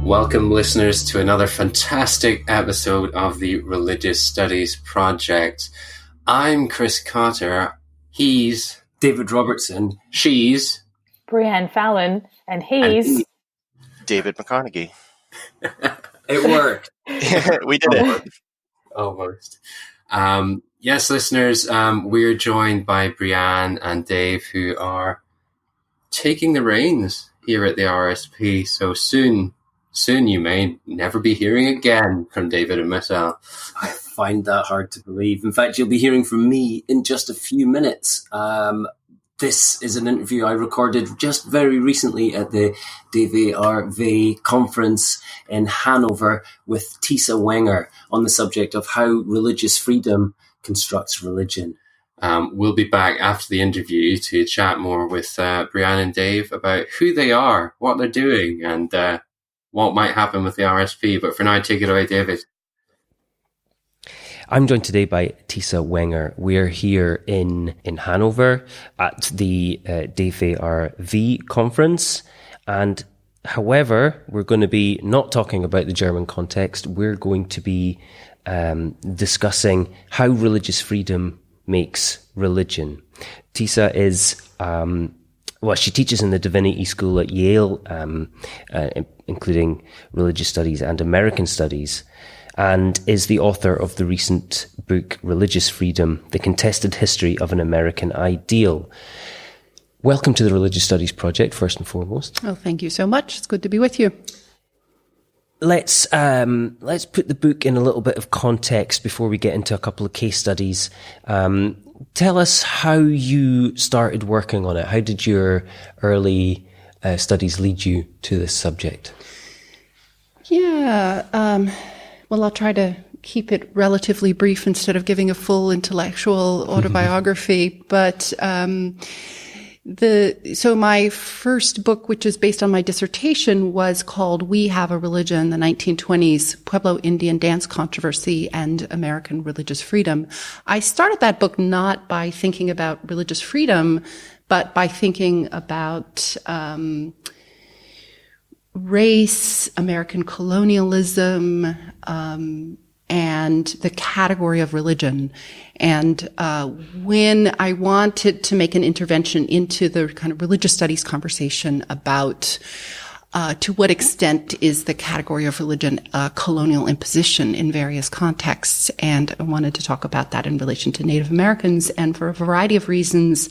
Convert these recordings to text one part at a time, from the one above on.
Welcome, listeners, to another fantastic episode of the Religious Studies Project. I'm Chris Cotter. He's David Robertson. She's Brianne Fallon. And he's David McConaughey. It worked. We did it. Almost. Yes, listeners, we're joined by Brianne and Dave, who are taking the reins here at the RSP. So soon you may never be hearing again from David and myself. I find that hard to believe. In fact, you'll be hearing from me in just a few minutes. This is an interview I recorded just very recently at the DVRV conference in Hanover with Tisa Wenger on the subject of how religious freedom constructs religion. We'll be back after the interview to chat more with Brianne and Dave about who they are, what they're doing, and what might happen with the RSP. But for now, take it away, David. I'm joined today by Tisa Wenger. We're here in Hanover at the DVRV conference. And however, we're going to be not talking about the German context. We're going to be discussing how religious freedom makes religion. Tisa is, she teaches in the Divinity School at Yale, including religious studies and American studies, and is the author of the recent book, Religious Freedom, The Contested History of an American Ideal. Welcome to the Religious Studies Project, first and foremost. Oh, thank you so much. It's good to be with you. Let's put the book in a little bit of context before we get into a couple of case studies. Tell us how you started working on it. How did your early studies lead you to this subject? Yeah, well, I'll try to keep it relatively brief instead of giving a full intellectual autobiography. But so my first book, which is based on my dissertation, was called We Have a Religion, the 1920s Pueblo Indian Dance Controversy and American Religious Freedom. I started that book not by thinking about religious freedom, but by thinking about race, American colonialism, and the category of religion. And when I wanted to make an intervention into the kind of religious studies conversation about to what extent is the category of religion a colonial imposition in various contexts, and I wanted to talk about that in relation to Native Americans, and for a variety of reasons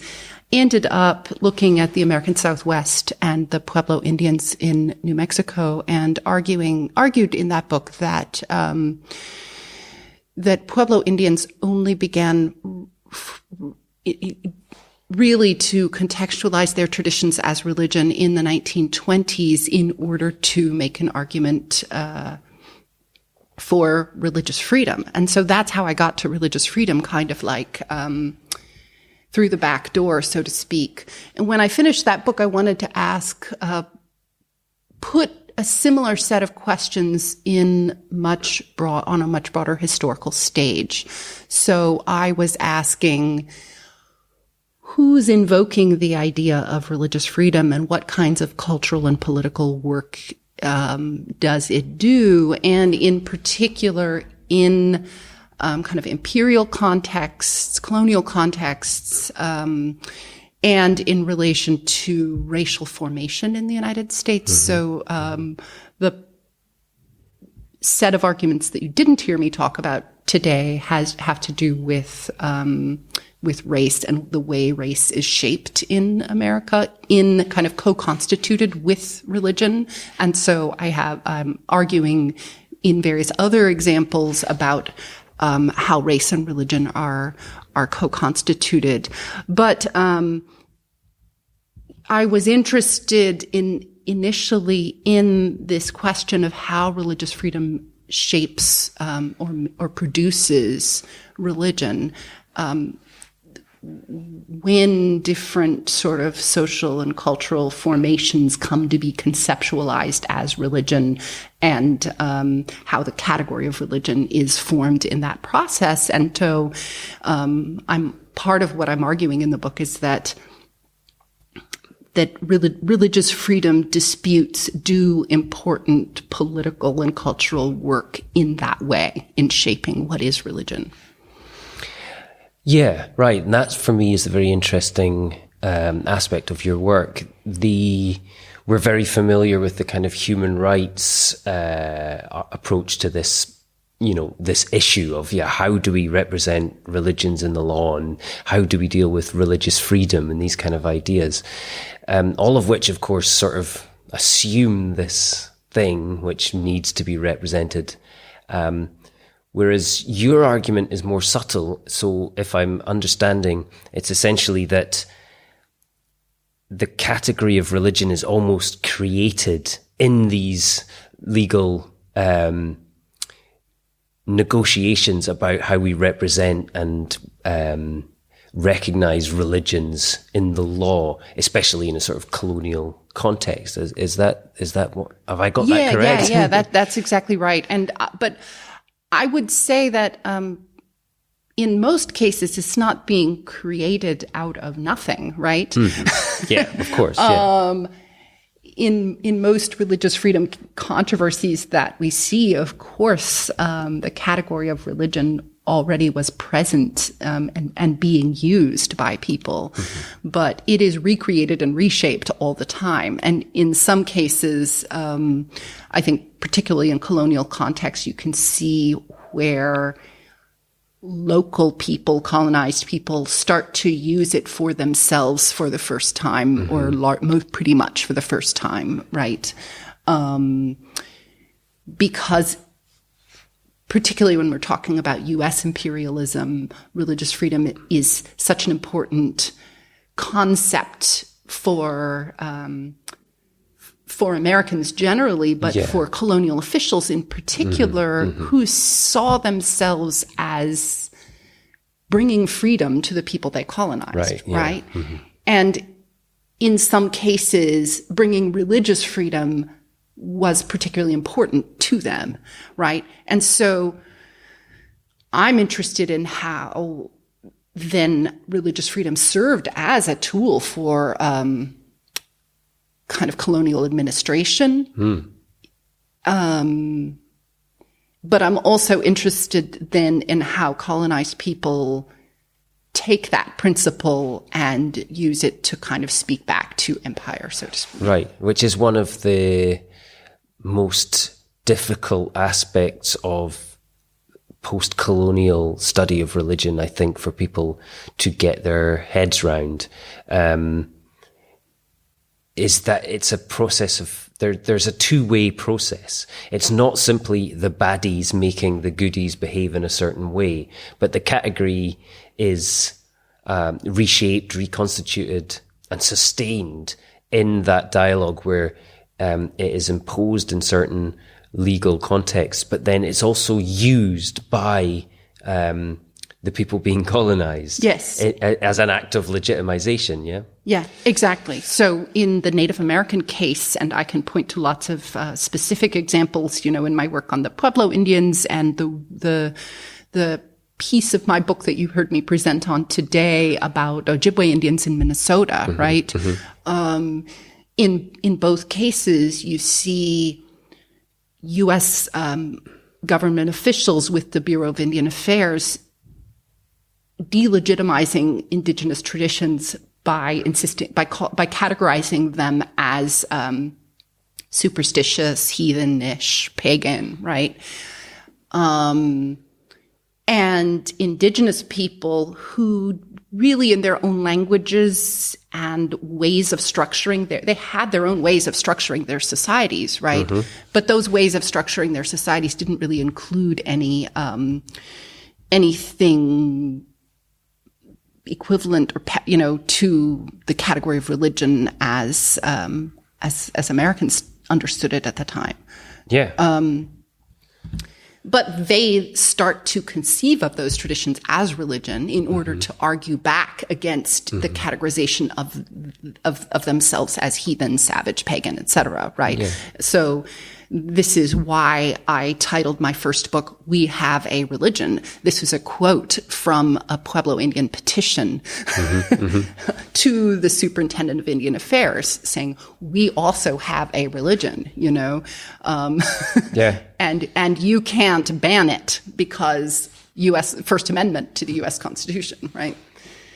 ended up looking at the American Southwest and the Pueblo Indians in New Mexico, and argued in that book that that Pueblo Indians only began really to contextualize their traditions as religion in the 1920s in order to make an argument for religious freedom. And so that's how I got to religious freedom, kind of like through the back door, so to speak. And when I finished that book, I wanted to put a similar set of questions on a much broader historical stage. So I was asking, who's invoking the idea of religious freedom, and what kinds of cultural and political work does it do? And in particular, in kind of imperial contexts, colonial contexts, and in relation to racial formation in the United States. Mm-hmm. So the set of arguments that you didn't hear me talk about today have to do with race and the way race is shaped in America, in kind of co-constituted with religion. And so I'm arguing in various other examples about how race and religion are co-constituted. But I was interested initially in this question of how religious freedom shapes or produces religion. When different sort of social and cultural formations come to be conceptualized as religion, and how the category of religion is formed in that process. And so part of what I'm arguing in the book is that religious freedom disputes do important political and cultural work in that way, in shaping what is religion. Yeah, right. And that, for me, is a very interesting aspect of your work. We're very familiar with the kind of human rights approach to this, this issue of, how do we represent religions in the law, and how do we deal with religious freedom and these kind of ideas, all of which, of course, sort of assume this thing which needs to be represented. Whereas your argument is more subtle. So if I'm understanding, it's essentially that the category of religion is almost created in these legal negotiations about how we represent and recognize religions in the law, especially in a sort of colonial context. Is that what, have I got that correct? Yeah, that's exactly right. And but I would say that in most cases, it's not being created out of nothing, right? Mm-hmm. Yeah, of course. Yeah. In most religious freedom controversies that we see, of course, the category of religion already was present and being used by people, but it is recreated and reshaped all the time. And in some cases, I think particularly in colonial contexts, you can see where local people, colonized people, start to use it for themselves for the first time, or pretty much for the first time, right? Because particularly when we're talking about U.S. imperialism, religious freedom is such an important concept for Americans generally, but for colonial officials in particular, who saw themselves as bringing freedom to the people they colonized, right? And in some cases, bringing religious freedom was particularly important to them, right? And so I'm interested in how then religious freedom served as a tool for kind of colonial administration. But I'm also interested then in how colonized people take that principle and use it to kind of speak back to empire, so to speak. Right, which is one of the most difficult aspects of post-colonial study of religion, I think, for people to get their heads round, is that it's a process of, there's a two-way process. It's not simply the baddies making the goodies behave in a certain way, but the category is reshaped, reconstituted, and sustained in that dialogue where it is imposed in certain legal contexts, but then it's also used by the people being colonized. Yes. As an act of legitimization, yeah? Yeah, exactly. So in the Native American case, and I can point to lots of specific examples, in my work on the Pueblo Indians and the piece of my book that you heard me present on today about Ojibwe Indians in Minnesota, right? In both cases, you see U.S. government officials with the Bureau of Indian Affairs delegitimizing indigenous traditions by categorizing them as superstitious, heathenish, pagan, right? And indigenous people who really in their own languages and ways of structuring they had their own ways of structuring their societies, right? But those ways of structuring their societies didn't really include anything equivalent or to the category of religion as Americans understood it at the time. Yeah. But they start to conceive of those traditions as religion in order to argue back against the categorization of themselves as heathen, savage, pagan, etc. Right? Yeah. So this is why I titled my first book, We Have a Religion. This was a quote from a Pueblo Indian petition to the Superintendent of Indian Affairs saying, we also have a religion, you know. And you can't ban it because U.S. First Amendment to the U.S. Constitution, right?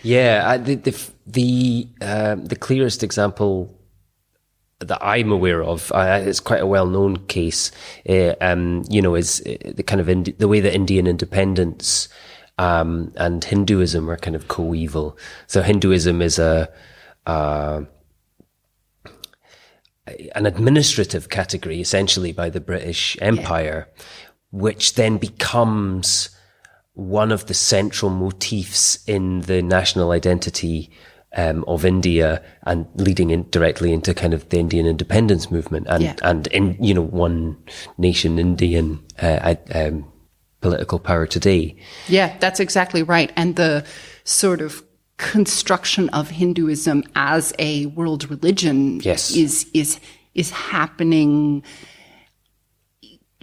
Yeah, the clearest example that I'm aware of, it's quite a well-known case, is the kind of the way that Indian independence and Hinduism are kind of coeval. So Hinduism is an administrative category, essentially, by the British Empire, which then becomes one of the central motifs in the national identity of India, and leading in directly into kind of the Indian independence movement and in, you know, one nation Indian political power today. Yeah, that's exactly right. And the sort of construction of Hinduism as a world religion is happening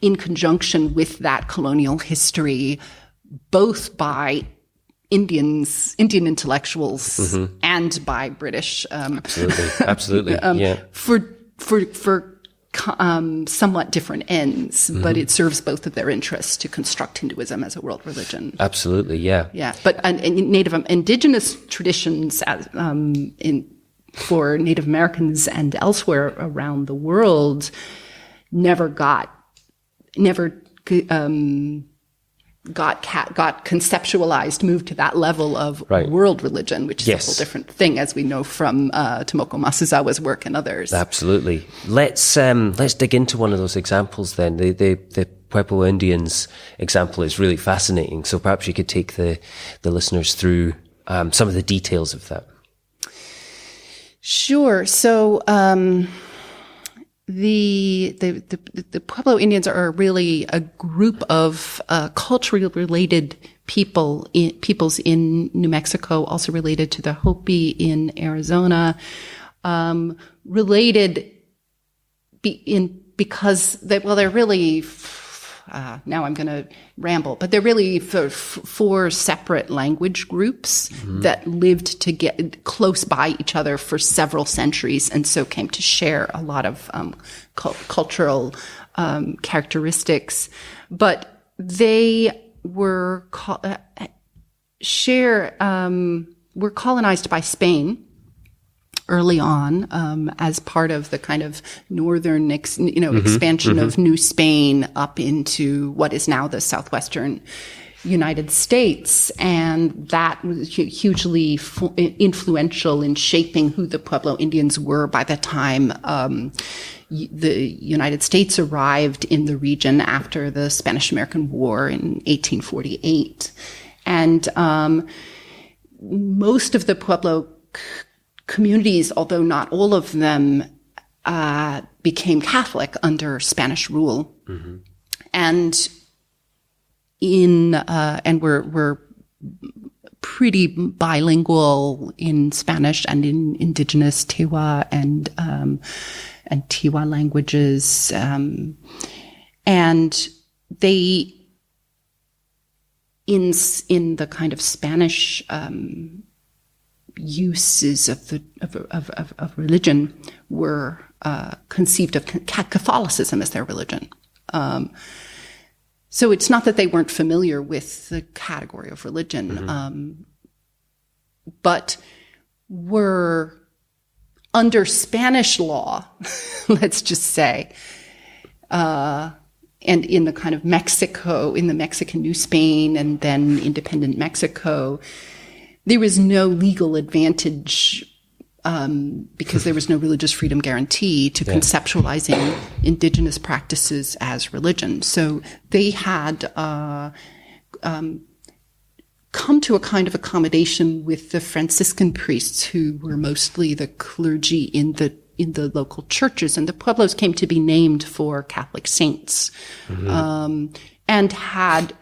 in conjunction with that colonial history, both by Indian intellectuals and by British, absolutely, for somewhat different ends, but it serves both of their interests to construct Hinduism as a world religion. Absolutely, yeah. But in Native Indigenous traditions, for Native Americans and elsewhere around the world, never got conceptualized, moved to that level of world religion, which is a whole different thing, as we know from Tomoko Masuzawa's work and others. Absolutely. Let's dig into one of those examples then. The Pueblo Indians example is really fascinating. So perhaps you could take the listeners through some of the details of that. Sure. So the Pueblo Indians are really a group of culturally related peoples in New Mexico, also related to the Hopi in Arizona, related because they're really. Now I'm going to ramble, but they're really four separate language groups that lived to get close by each other for several centuries, and so came to share a lot of cultural characteristics. But they were colonized by Spain early on, as part of the kind of northern, expansion of New Spain up into what is now the southwestern United States. And that was hugely influential in shaping who the Pueblo Indians were by the time the United States arrived in the region after the Spanish-American War in 1848. And most of the Pueblo communities, although not all of them, became Catholic under Spanish rule, and were pretty bilingual in Spanish and in indigenous Tewa and Tewa languages, and they in the kind of Spanish uses of religion were conceived of Catholicism as their religion. So it's not that they weren't familiar with the category of religion, but were under Spanish law, let's just say, and in the kind of Mexico, in the Mexican New Spain and then independent Mexico, there was no legal advantage because there was no religious freedom guarantee to conceptualizing indigenous practices as religion. So they had come to a kind of accommodation with the Franciscan priests, who were mostly the clergy in the local churches, and the pueblos came to be named for Catholic saints, and had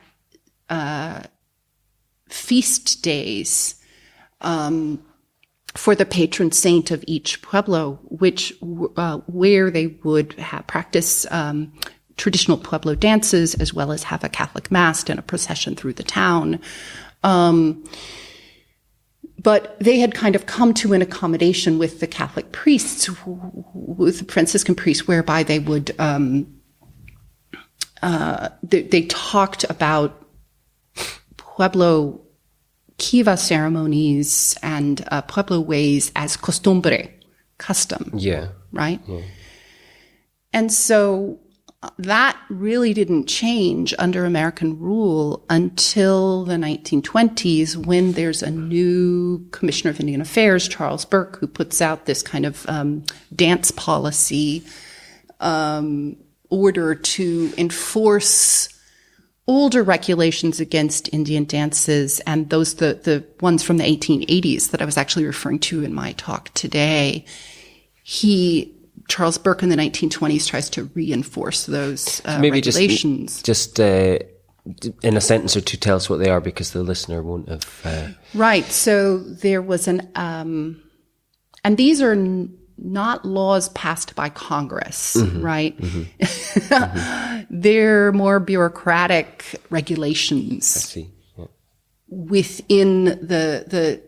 feast days for the patron saint of each pueblo, where they would practice traditional Pueblo dances, as well as have a Catholic mass and a procession through the town. But they had kind of come to an accommodation with the Catholic priests, with the Franciscan priests, whereby they would they talked about Pueblo kiva ceremonies and Pueblo ways as costumbre, custom. Yeah. Right? Yeah. And so that really didn't change under American rule until the 1920s, when there's a new Commissioner of Indian Affairs, Charles Burke, who puts out this kind of dance policy order to enforce older regulations against Indian dances, and those the ones from the 1880s that I was actually referring to in my talk today. Charles Burke in the 1920s tries to reinforce those regulations. Just in a sentence or two, tell us what they are, because the listener won't have... Right. So there was and these are not laws passed by Congress, right? They're more bureaucratic regulations. I see. Yeah. Within the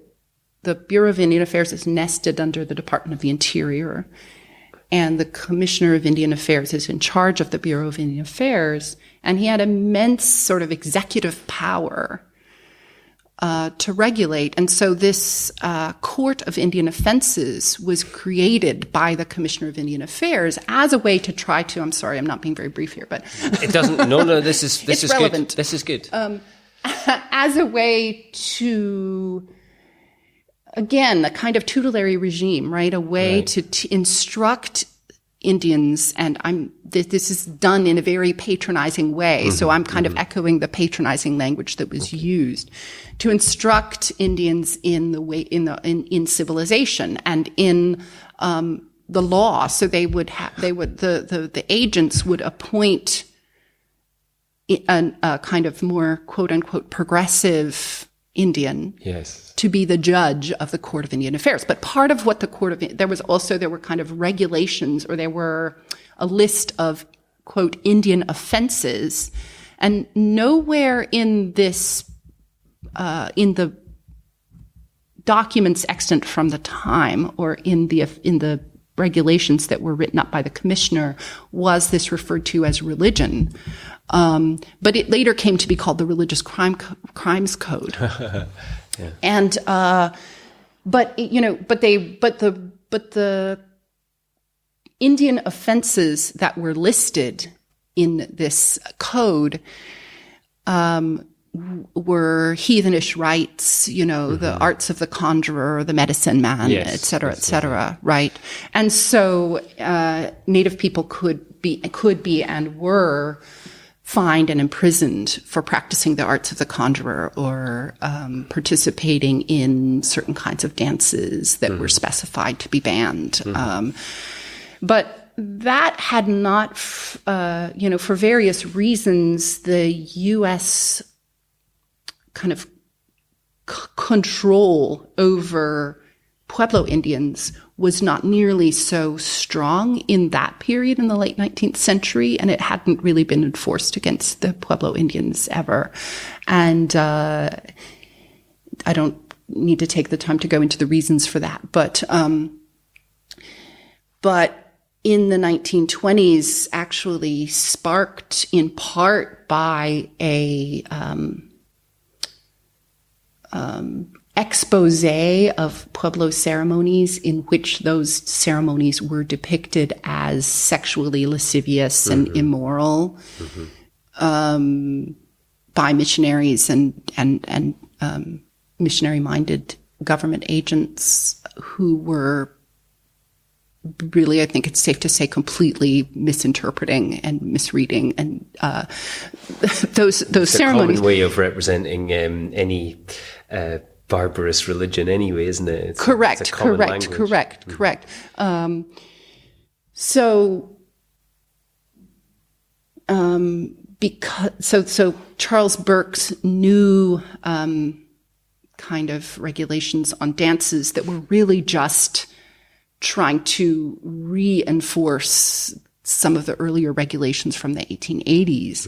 Bureau of Indian Affairs is nested under the Department of the Interior, and the Commissioner of Indian Affairs is in charge of the Bureau of Indian Affairs, and he had immense sort of executive power to regulate. And so this Court of Indian Offenses was created by the Commissioner of Indian Affairs as a way to try to, I'm sorry, I'm not being very brief here, but it doesn't, no, this is relevant. Good. This is good. As a way to, again, a kind of tutelary regime, right? A way to instruct Indians, and this is done in a very patronizing way. So I'm kind of echoing the patronizing language that was used to instruct Indians in the way, in civilization and in, the law. So the agents would appoint a kind of more quote unquote progressive Indian. Yes. To be the judge of the Court of Indian Affairs. But part of what there were kind of regulations, or there were a list of, quote, Indian offenses, and nowhere in this, in the documents extant from the time, or in the regulations that were written up by the commissioner, was this referred to as religion. But it later came to be called the Religious Crimes Code. Yeah. And, but the Indian offenses that were listed in this code, were heathenish rites, the arts of the conjurer, the medicine man, et cetera, right? And so, Native people could be and were fined and imprisoned for practicing the arts of the conjurer, or participating in certain kinds of dances that were specified to be banned. But that had not, for various reasons, the U.S. kind of control over Pueblo Indians was not nearly so strong in that period in the late 19th century, and it hadn't really been enforced against the Pueblo Indians ever. And I don't need to take the time to go into the reasons for that, but in the 1920s, actually sparked in part by a expose of Pueblo ceremonies, in which those ceremonies were depicted as sexually lascivious and immoral by missionaries and missionary-minded government agents who were really, I think it's safe to say, completely misinterpreting and misreading and those ceremonies. It's a common way of representing any barbarous religion anyway, isn't it? Correct. So Charles Burke's new kind of regulations on dances that were really just trying to reinforce some of the earlier regulations from the 1880s,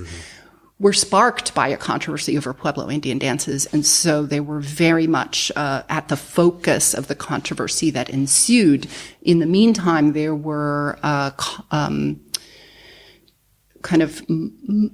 were sparked by a controversy over Pueblo Indian dances. And so they were very much at the focus of the controversy that ensued. In the meantime, there were kind of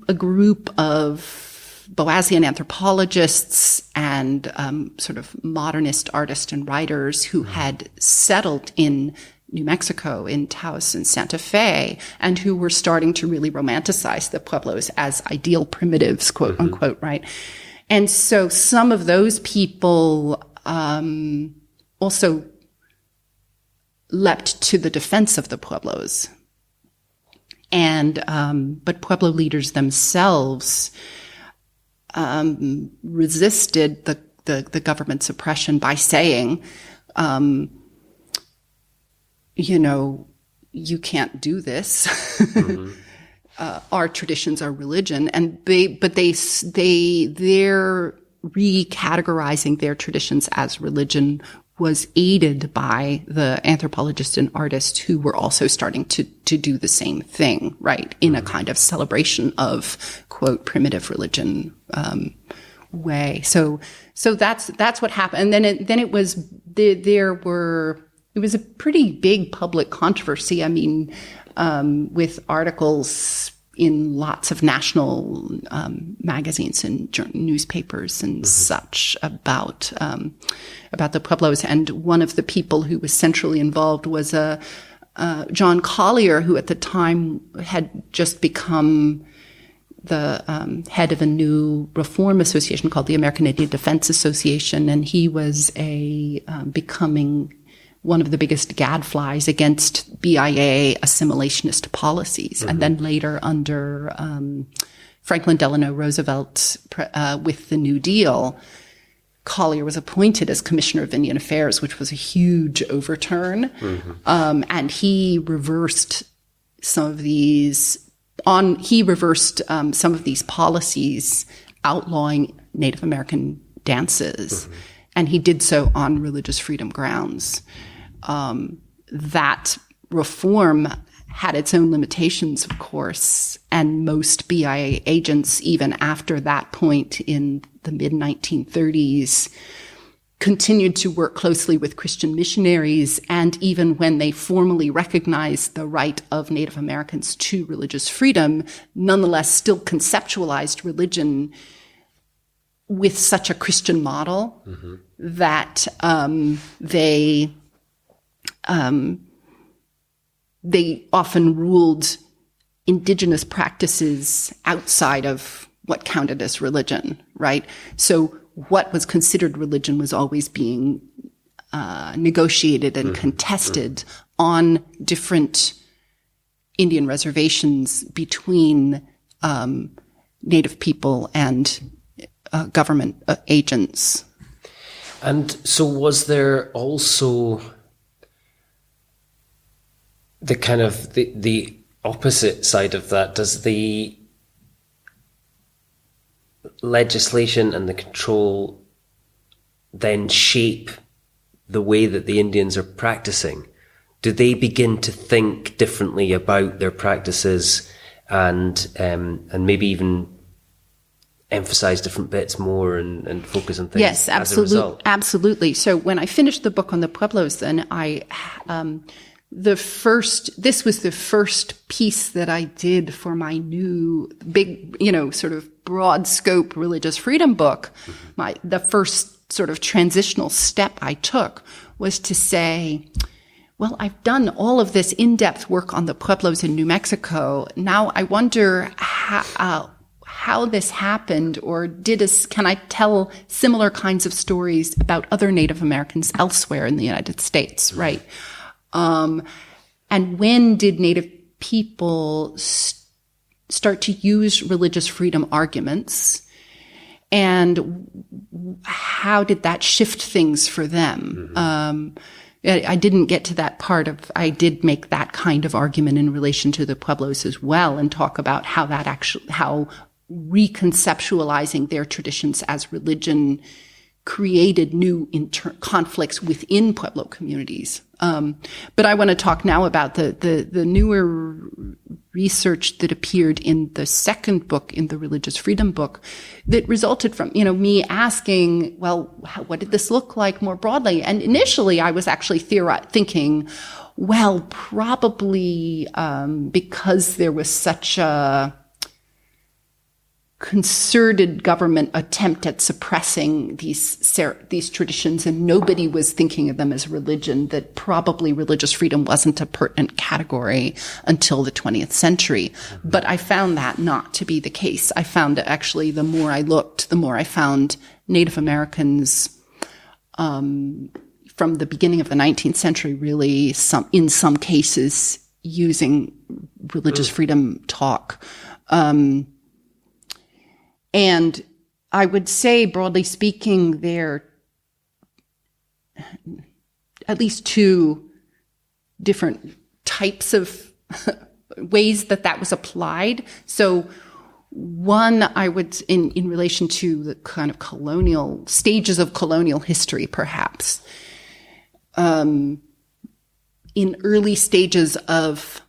a group of Boasian anthropologists and sort of modernist artists and writers who had settled in New Mexico, in Taos and Santa Fe, and who were starting to really romanticize the Pueblos as ideal primitives, quote unquote, right? And so some of those people also leapt to the defense of the Pueblos. And but Pueblo leaders themselves resisted the government's oppression by saying, you can't do this. Our traditions are religion, and they're recategorizing their traditions as religion was aided by the anthropologists and artists who were also starting to do the same thing, right? In a kind of celebration of, quote, primitive religion, way. So that's what happened. And then it was a pretty big public controversy. I mean, with articles in lots of national magazines and newspapers and such about the Pueblos. And one of the people who was centrally involved was John Collier, who at the time had just become the head of a new reform association called the American Indian Defense Association, and he was becoming one of the biggest gadflies against BIA assimilationist policies. And then later under Franklin Delano Roosevelt with the New Deal, Collier was appointed as Commissioner of Indian Affairs, which was a huge overturn. And he reversed some of these policies outlawing Native American dances. And he did so on religious freedom grounds. That reform had its own limitations, of course, and most BIA agents, even after that point in the mid-1930s, continued to work closely with Christian missionaries, and even when they formally recognized the right of Native Americans to religious freedom, nonetheless still conceptualized religion with such a Christian model that they often ruled indigenous practices outside of what counted as religion, right? So what was considered religion was always being negotiated and contested on different Indian reservations between Native people and government agents. And so was there also the kind of the opposite side of that? Does the legislation and the control then shape the way that the Indians are practicing? Do they begin to think differently about their practices and maybe even emphasize different bits more and focus on things? Yes, absolutely, absolutely. So when I finished the book on the Pueblos, then this was the first piece that I did for my new big, sort of broad scope religious freedom book. The first sort of transitional step I took was to say, well, I've done all of this in-depth work on the Pueblos in New Mexico. Now I wonder how this happened, or can I tell similar kinds of stories about other Native Americans elsewhere in the United States, right? And when did Native people start to use religious freedom arguments, and how did that shift things for them? I didn't get to that part I did make that kind of argument in relation to the Pueblos as well, and talk about how reconceptualizing their traditions as religion created new conflicts within Pueblo communities. But I want to talk now about the newer research that appeared in the second book, in the religious freedom book, that resulted from, me asking, well, what did this look like more broadly? And initially I was actually thinking, well, probably because there was such a concerted government attempt at suppressing these traditions, and nobody was thinking of them as religion, that probably religious freedom wasn't a pertinent category until the 20th century. But I found that not to be the case. I found actually, the more I looked, the more I found Native Americans from the beginning of the 19th century really, in some cases, using religious freedom talk. And I would say, broadly speaking, there are at least two different types of ways that was applied. So one, I would, in relation to the kind of colonial stages of colonial history, perhaps, in early stages of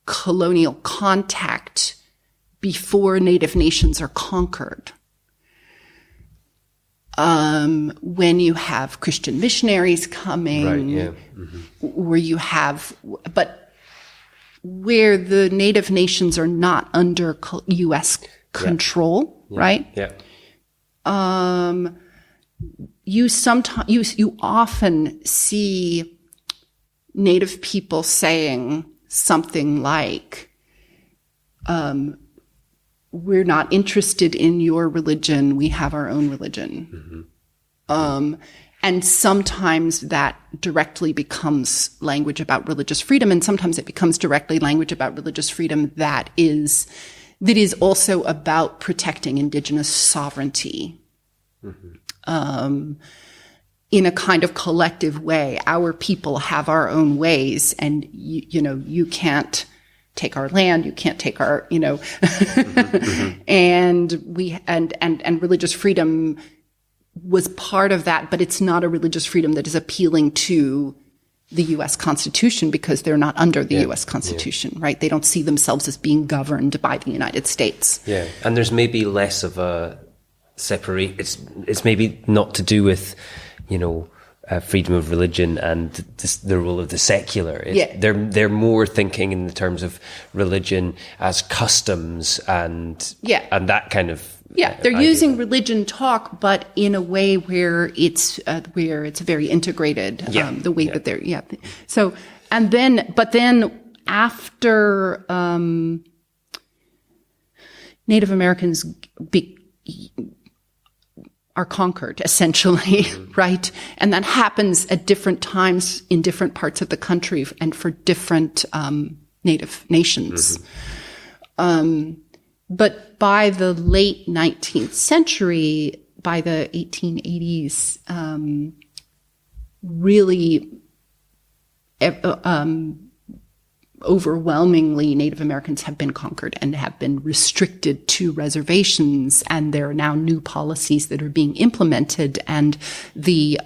colonial contact, before Native nations are conquered. When you have Christian missionaries coming, Right, yeah. where you have, but where the Native nations are not under U.S. control, right? Yeah. You often see Native people saying something like, we're not interested in your religion. We have our own religion. And sometimes that directly becomes language about religious freedom. And sometimes it becomes directly language about religious freedom that is also about protecting indigenous sovereignty. In a kind of collective way. Our people have our own ways, and you can't take our land, you can't take our, and religious freedom was part of that, but it's not a religious freedom that is appealing to the U.S. Constitution, because they're not under the U.S. Constitution, right? They don't see themselves as being governed by the United States. Yeah, and there's maybe less of a separate. It's maybe not to do with, freedom of religion and the role of the secular. They're more thinking in the terms of religion as customs and that kind of. Yeah, they're using religion talk, but in a way where it's very integrated. The way that they're So but then after Native Americans are conquered, essentially, right? And that happens at different times in different parts of the country and for different Native nations. But by the late 19th century, by the 1880s, really overwhelmingly Native Americans have been conquered and have been restricted to reservations, and there are now new policies that are being implemented, and the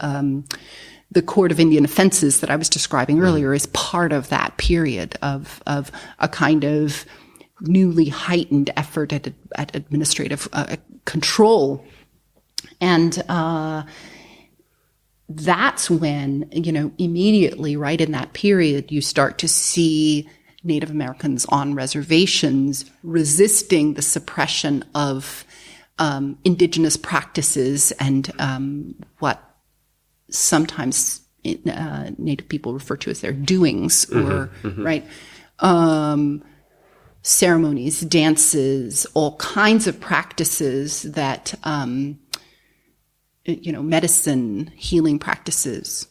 Court of Indian Offenses that I was describing earlier is part of that period of a kind of newly heightened effort at administrative control. And that's when, immediately, right in that period, you start to see Native Americans on reservations resisting the suppression of indigenous practices and what sometimes Native people refer to as their doings, or right, ceremonies, dances, all kinds of practices that medicine, healing practices,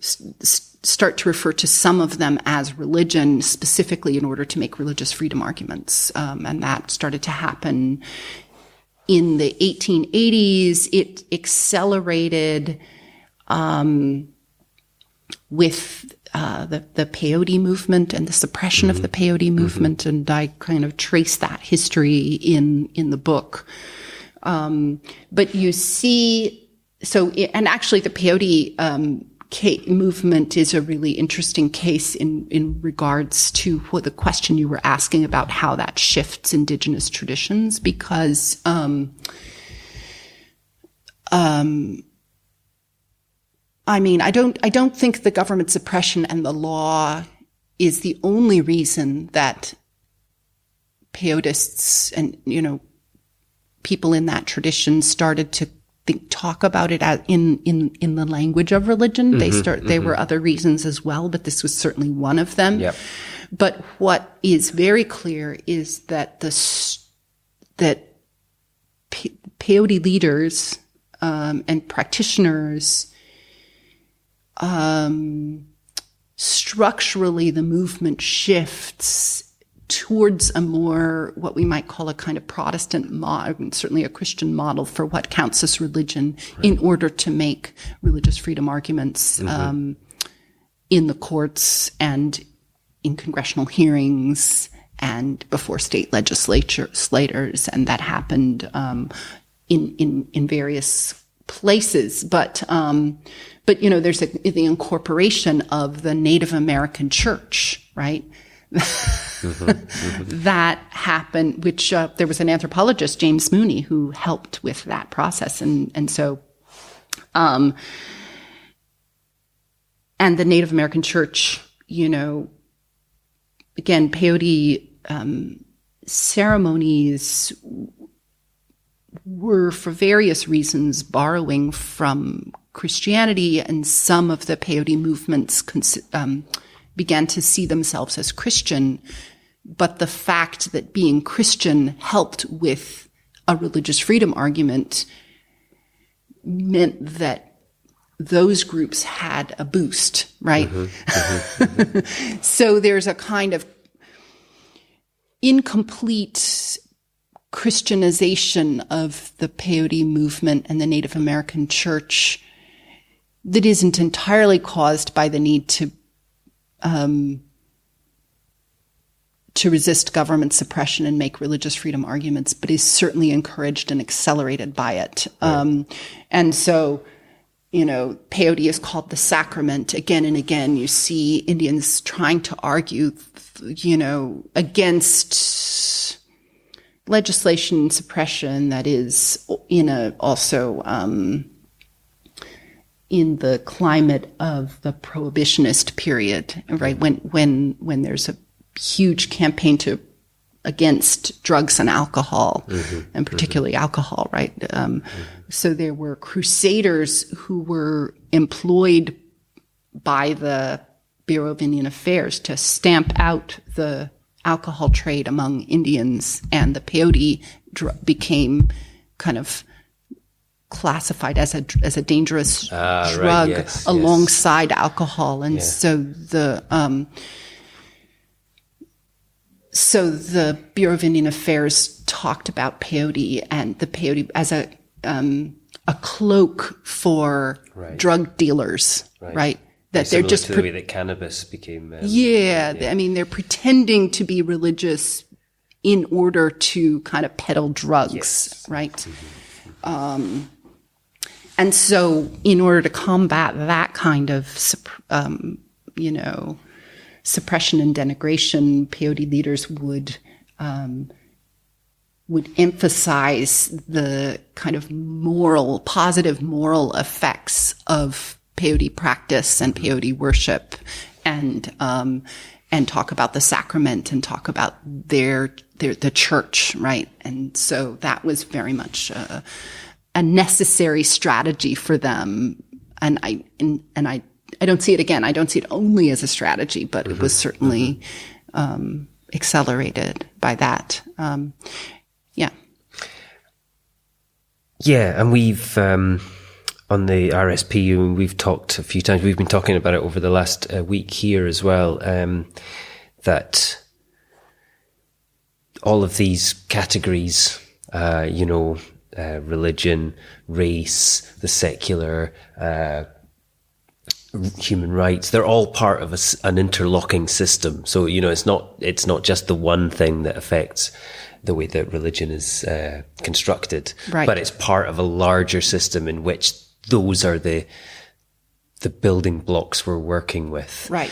start to refer to some of them as religion, specifically in order to make religious freedom arguments. And that started to happen in the 1880s. It accelerated with the peyote movement and the suppression of the peyote movement. And I kind of trace that history in the book. But you see, and actually the peyote movement is a really interesting case in regards to what the question you were asking about how that shifts indigenous traditions, because I mean, I don't think the government suppression and the law is the only reason that peyotists and, people in that tradition started to talk about it in the language of religion. There were other reasons as well, but this was certainly one of them. Yep. But what is very clear is that peyote leaders and practitioners, structurally the movement shifts towards a more, what we might call a kind of Protestant model, certainly a Christian model for what counts as religion, in order to make religious freedom arguments in the courts and in congressional hearings and before state legislators, and that happened in various places. But there's the incorporation of the Native American church, right? That happened, which there was an anthropologist, James Mooney, who helped with that process, and so and the Native American church, again, peyote ceremonies were, for various reasons, borrowing from Christianity, and some of the peyote movements began to see themselves as Christian. But the fact that being Christian helped with a religious freedom argument meant that those groups had a boost, right? So there's a kind of incomplete Christianization of the peyote movement and the Native American church that isn't entirely caused by the need to resist government suppression and make religious freedom arguments, but is certainly encouraged and accelerated by it. Right. And so, peyote is called the sacrament. Again and again, you see Indians trying to argue, against legislation and suppression that is also in the climate of the prohibitionist period, right? When there's a huge campaign against drugs and alcohol, and particularly alcohol, right? So there were crusaders who were employed by the Bureau of Indian Affairs to stamp out the alcohol trade among Indians, and the peyote became kind of classified as a dangerous drug, right, yes, alongside alcohol, and so the Bureau of Indian Affairs talked about peyote and the peyote as a cloak for drug dealers, right? That they're just to the way that cannabis became. I mean, they're pretending to be religious in order to kind of peddle drugs, right? And so, in order to combat that kind of, suppression and denigration, peyote leaders would emphasize the kind of positive moral effects of peyote practice and peyote worship, and talk about the sacrament and talk about the church, right? And so that was very much a necessary strategy for them, and I don't see it again. I don't see it only as a strategy, but it was certainly accelerated by that. Yeah, and we've on the RSP, we've talked a few times. We've been talking about it over the last week here as well. That all of these categories, religion, race, the secular, human rights, they're all part of an interlocking system. So, it's not just the one thing that affects the way that religion is constructed, right, but it's part of a larger system in which those are the building blocks we're working with. Right.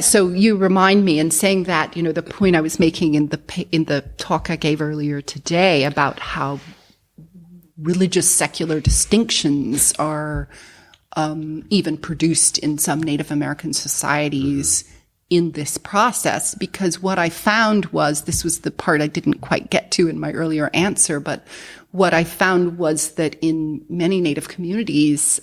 So you remind me in saying that, the point I was making in the talk I gave earlier today about how religious secular distinctions are even produced in some Native American societies in this process, because what I found was, this was the part I didn't quite get to in my earlier answer, but what I found was that in many Native communities,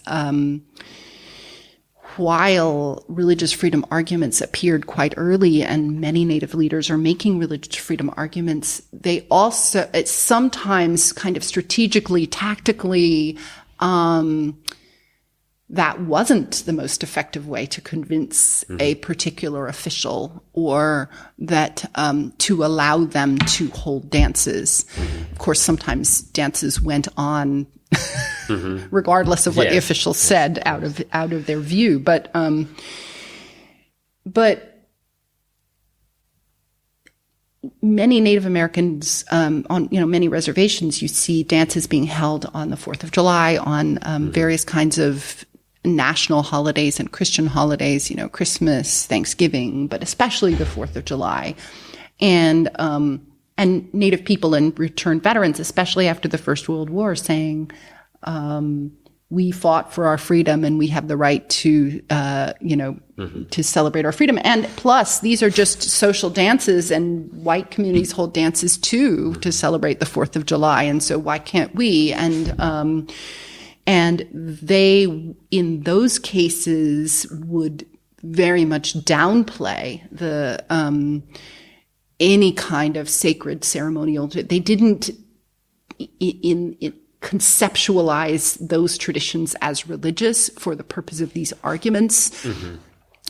while religious freedom arguments appeared quite early and many Native leaders are making religious freedom arguments, they also, it's sometimes kind of strategically, tactically, that wasn't the most effective way to convince a particular official, or that to allow them to hold dances. Of course, sometimes dances went on regardless of what the official said, out of their view. But many Native Americans on many reservations, you see dances being held on the 4th of July, on various kinds of national holidays and Christian holidays, Christmas, Thanksgiving, but especially the 4th of July. And Native people and returned veterans, especially after the First World War, saying, we fought for our freedom and we have the right to, to celebrate our freedom. And plus, these are just social dances, and white communities hold dances too to celebrate the 4th of July. And so why can't we? And they, in those cases, would very much downplay the any kind of sacred ceremonial. They didn't conceptualize those traditions as religious for the purpose of these arguments.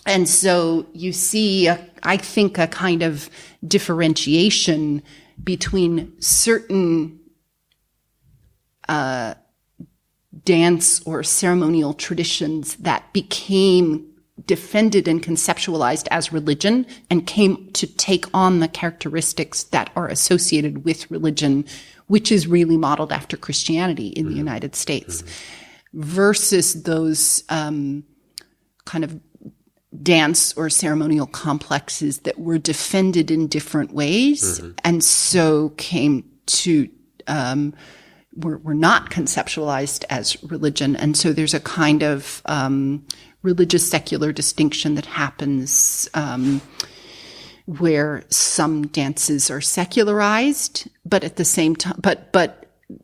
And so you see, I think, a kind of differentiation between certain dance or ceremonial traditions that became defended and conceptualized as religion and came to take on the characteristics that are associated with religion, which is really modeled after Christianity in the United States, versus those kind of dance or ceremonial complexes that were defended in different ways, and so came to were not conceptualized as religion. And so there's a kind of religious secular distinction that happens where some dances are secularized, but at the same time, but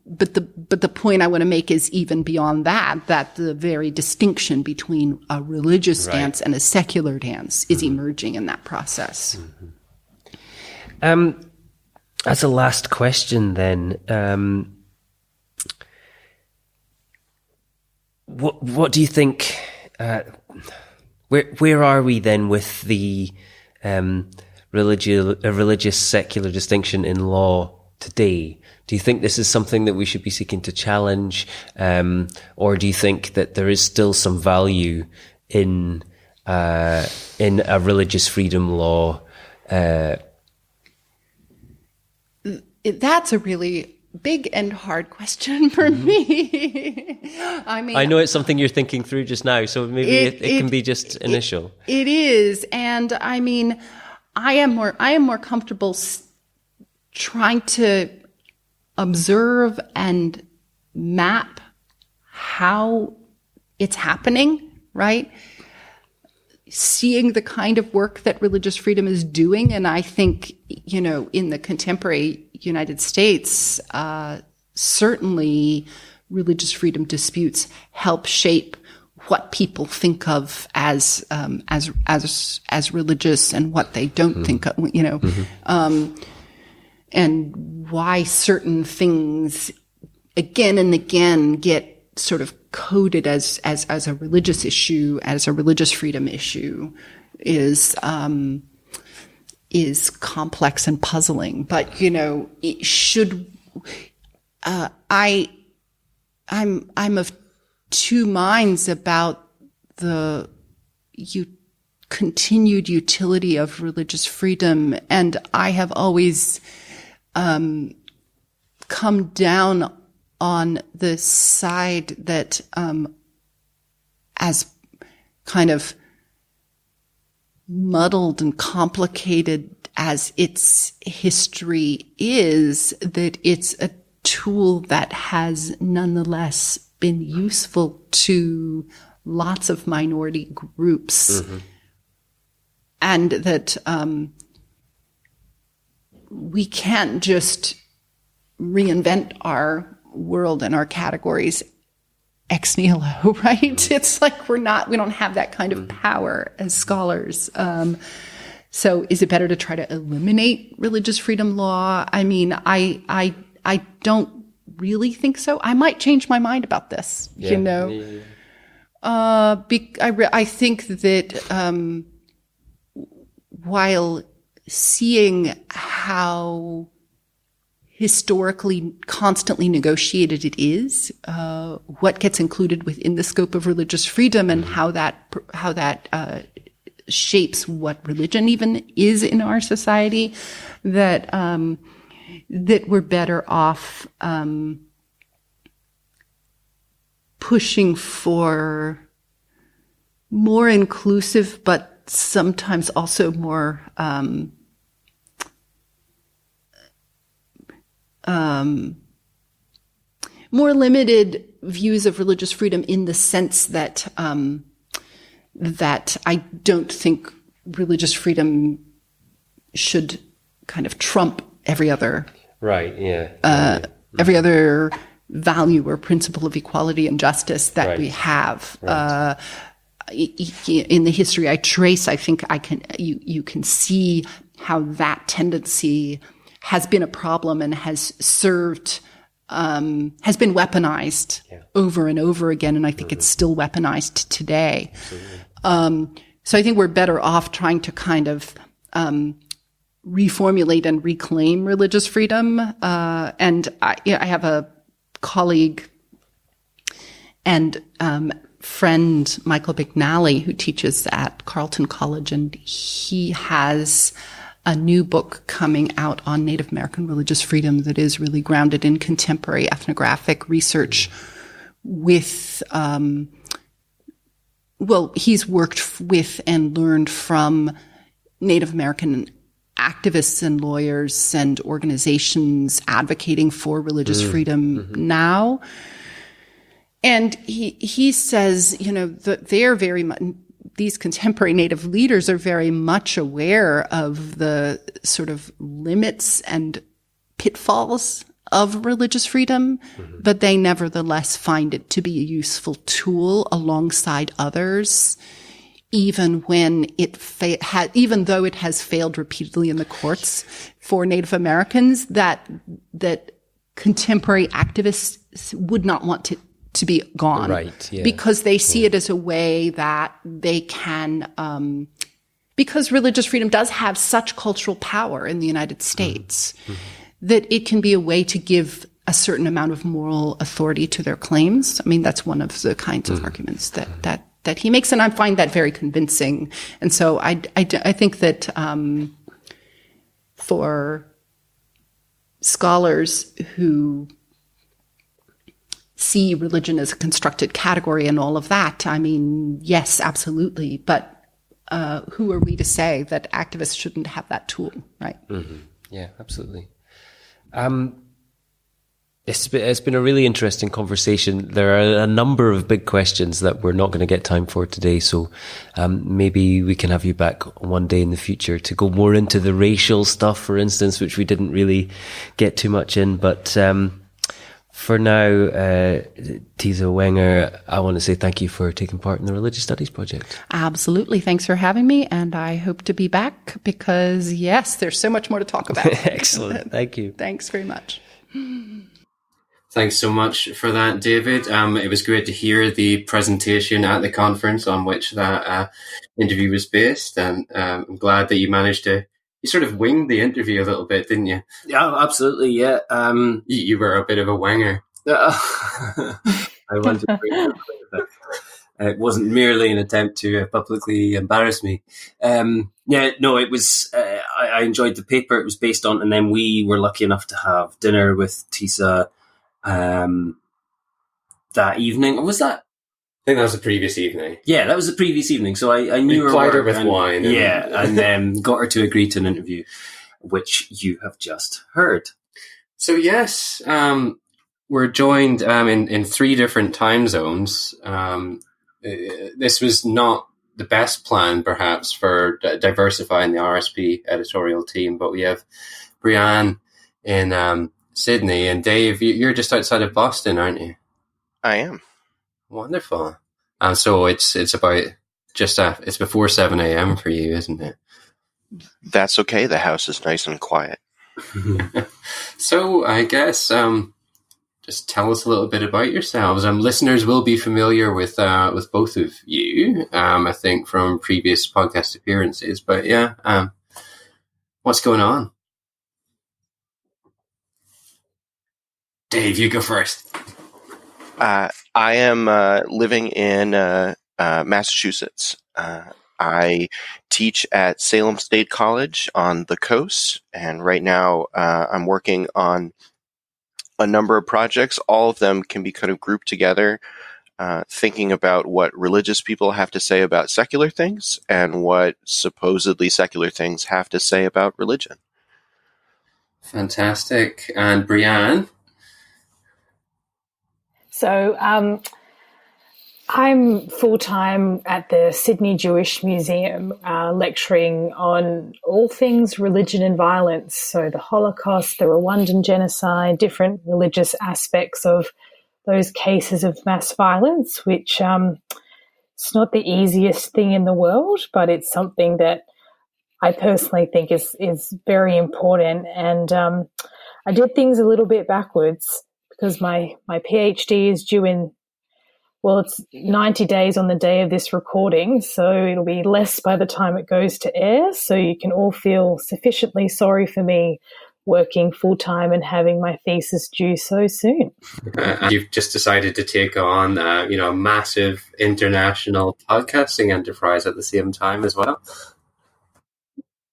the point I want to make is even beyond that the very distinction between a religious dance and a secular dance is emerging in that process. As a last question then, what do you think, where are we then with the religious secular distinction in law today? Do you think this is something that we should be seeking to challenge, or do you think that there is still some value in a religious freedom law? That's a really big and hard question for me. I mean, I know it's something you're thinking through just now, so maybe it can be just initial. It is, and I mean, I am more comfortable trying to observe and map how it's happening, right? Seeing the kind of work that religious freedom is doing. And I think, in the contemporary United States, certainly religious freedom disputes help shape what people think of as religious and what they don't think of, and why certain things again and again get sort of coded as a religious issue, as a religious freedom issue, is complex and puzzling. But it should. I'm of two minds about the continued utility of religious freedom. And I have always come down on the side that, as kind of muddled and complicated as its history is, that it's a tool that has nonetheless been useful to lots of minority groups. Mm-hmm. And that we can't just reinvent our world and our categories ex nihilo, right? It's like we don't have that kind of power as scholars. So is it better to try to eliminate religious freedom law? I mean, I don't really think so. I might change my mind about this, you know. Yeah. I think that while seeing how historically constantly negotiated it is, what gets included within the scope of religious freedom, and how that shapes what religion even is in our society, that we're better off pushing for more inclusive, but sometimes also more more limited views of religious freedom, in the sense that that I don't think religious freedom should kind of trump every other every other value or principle of equality and justice that we have. Right. In the history I trace, I think you can see how that tendency has been a problem and has served, has been weaponized over and over again. And I think it's still weaponized today. So I think we're better off trying to kind of reformulate and reclaim religious freedom. And I have a colleague and friend, Michael McNally, who teaches at Carleton College, and he has a new book coming out on Native American religious freedom that is really grounded in contemporary ethnographic research with, he's worked with and learned from Native American activists and lawyers and organizations advocating for religious freedom now. And he says, that they're very much, these contemporary Native leaders are very much aware of the sort of limits and pitfalls of religious freedom, but they nevertheless find it to be a useful tool alongside others, even when even though it has failed repeatedly in the courts for Native Americans, that contemporary activists would not want to be gone, right? Yeah. Because they see it as a way that they can, because religious freedom does have such cultural power in the United States, that it can be a way to give a certain amount of moral authority to their claims. I mean, that's one of the kinds of arguments that he makes, and I find that very convincing. And so I think that for scholars who see religion as a constructed category and all of that, I mean, yes, absolutely. But who are we to say that activists shouldn't have that tool, right? Yeah, absolutely. It's been a really interesting conversation. There are a number of big questions that we're not going to get time for today. So maybe we can have you back one day in the future to go more into the racial stuff, for instance, which we didn't really get too much in. But for now, Tisa Wenger, I want to say thank you for taking part in the Religious Studies Project. Absolutely. Thanks for having me. And I hope to be back because, yes, there's so much more to talk about. Excellent. Thank you. Thanks very much. Thanks so much for that, David. It was great to hear the presentation at the conference on which that interview was based. And I'm glad that you managed to, you sort of winged the interview a little bit, didn't you? Yeah, absolutely. Yeah. You were a bit of a wanger. I wanted to bring It wasn't merely an attempt to publicly embarrass me. It was. I enjoyed the paper it was based on, and then we were lucky enough to have dinner with Tisa that evening. Or was that? I think that was the previous evening. Yeah, that was the previous evening. So I knew her plied her work with wine. and got her to agree to an interview, which you have just heard. So yes, we're joined in 3 different time zones. This was not the best plan, perhaps, for diversifying the RSP editorial team, but we have Brianne in Sydney, and Dave, you're just outside of Boston, aren't you? I am. Wonderful. So it's about it's before 7 a.m. for you, isn't it? That's okay. The house is nice and quiet. So I guess just tell us a little bit about yourselves. Listeners will be familiar with both of you, I think, from previous podcast appearances. But yeah, what's going on? Dave, you go first. I am living in Massachusetts. I teach at Salem State College on the coast, and right now I'm working on a number of projects. All of them can be kind of grouped together, thinking about what religious people have to say about secular things and what supposedly secular things have to say about religion. Fantastic. And Brianne? So I'm full-time at the Sydney Jewish Museum, lecturing on all things religion and violence. So the Holocaust, the Rwandan genocide, different religious aspects of those cases of mass violence, which it's not the easiest thing in the world, but it's something that I personally think is very important. And I did things a little bit backwards, because my PhD is due in, well, it's 90 days on the day of this recording, so it'll be less by the time it goes to air, so you can all feel sufficiently sorry for me working full-time and having my thesis due so soon. You've just decided to take on a massive international podcasting enterprise at the same time as well.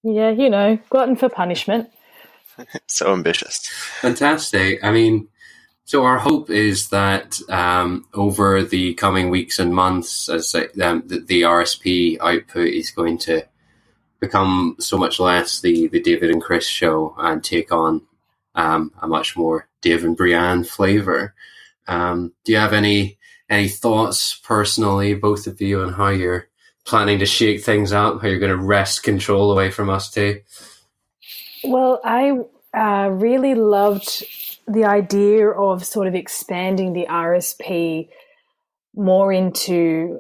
Yeah, glutton for punishment. So ambitious. Fantastic. So our hope is that over the coming weeks and months, as the RSP output is going to become so much less the David and Chris show and take on a much more Dave and Brianne flavor. Do you have any thoughts personally, both of you, on how you're planning to shake things up, how you're going to wrest control away from us too? Well, I really loved the idea of sort of expanding the RSP more into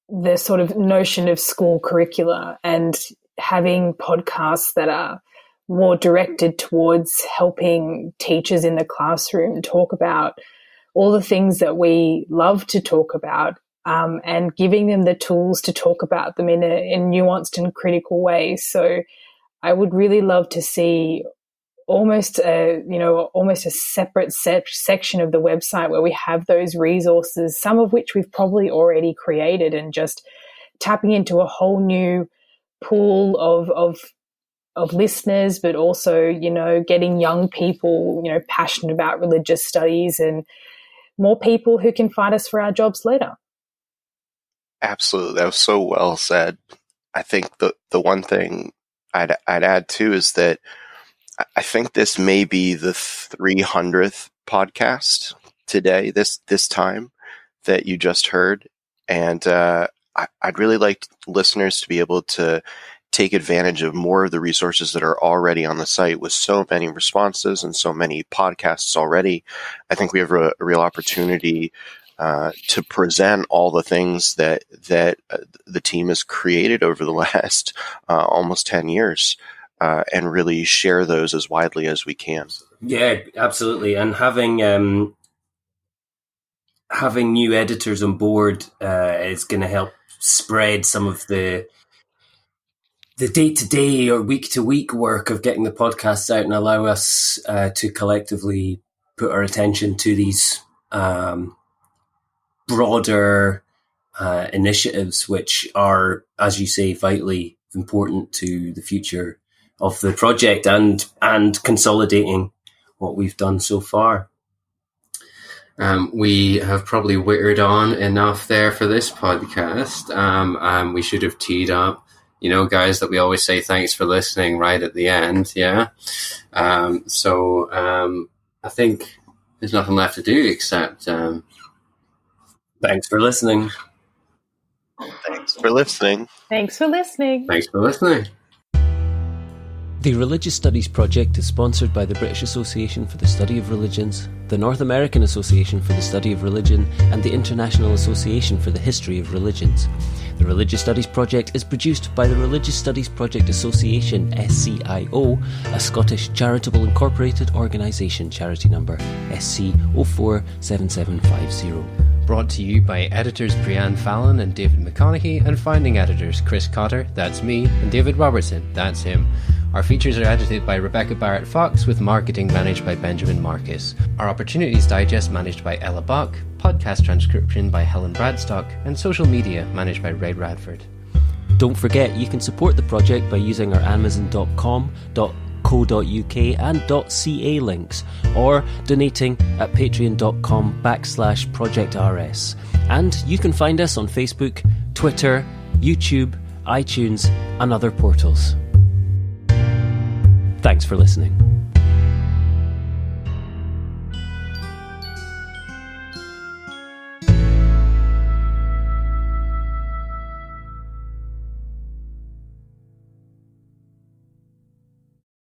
the sort of notion of school curricula and having podcasts that are more directed towards helping teachers in the classroom talk about all the things that we love to talk about, and giving them the tools to talk about them in nuanced and critical ways. So I would really love to see almost a separate section of the website where we have those resources, some of which we've probably already created, and just tapping into a whole new pool of listeners, but also, getting young people, passionate about religious studies and more people who can fight us for our jobs later. Absolutely. That was so well said. I think the one thing I'd add too is that I think this may be the 300th podcast today, this time that you just heard. And I'd really like listeners to be able to take advantage of more of the resources that are already on the site with so many responses and so many podcasts already. I think we have a real opportunity to present all the things that the team has created over the last almost 10 years. And really share those as widely as we can. Yeah, absolutely. And having new editors on board is going to help spread some of the day-to-day or week-to-week work of getting the podcasts out, and allow us to collectively put our attention to these broader initiatives, which are, as you say, vitally important to the future of the project and consolidating what we've done so far. We have probably whittered on enough there for this podcast. We should have teed up, guys, that we always say thanks for listening right at the end. Yeah. So I think there's nothing left to do except thanks for listening. Thanks for listening. Thanks for listening. Thanks for listening. The Religious Studies Project is sponsored by the British Association for the Study of Religions, the North American Association for the Study of Religion, and the International Association for the History of Religions. The Religious Studies Project is produced by the Religious Studies Project Association, SCIO, a Scottish charitable incorporated organisation, charity number SC047750. Brought to you by editors Brianne Fallon and David McConaughey, and founding editors Chris Cotter, that's me, and David Robertson, that's him. Our features are edited by Rebecca Barrett-Fox, with marketing managed by Benjamin Marcus. Our Opportunities Digest managed by Ella Buck, podcast transcription by Helen Bradstock, and social media managed by Ray Radford. Don't forget, you can support the project by using our amazon.com.co.uk and .ca links, or donating at patreon.com/projectrs. And you can find us on Facebook, Twitter, YouTube, iTunes, and other portals. Thanks for listening.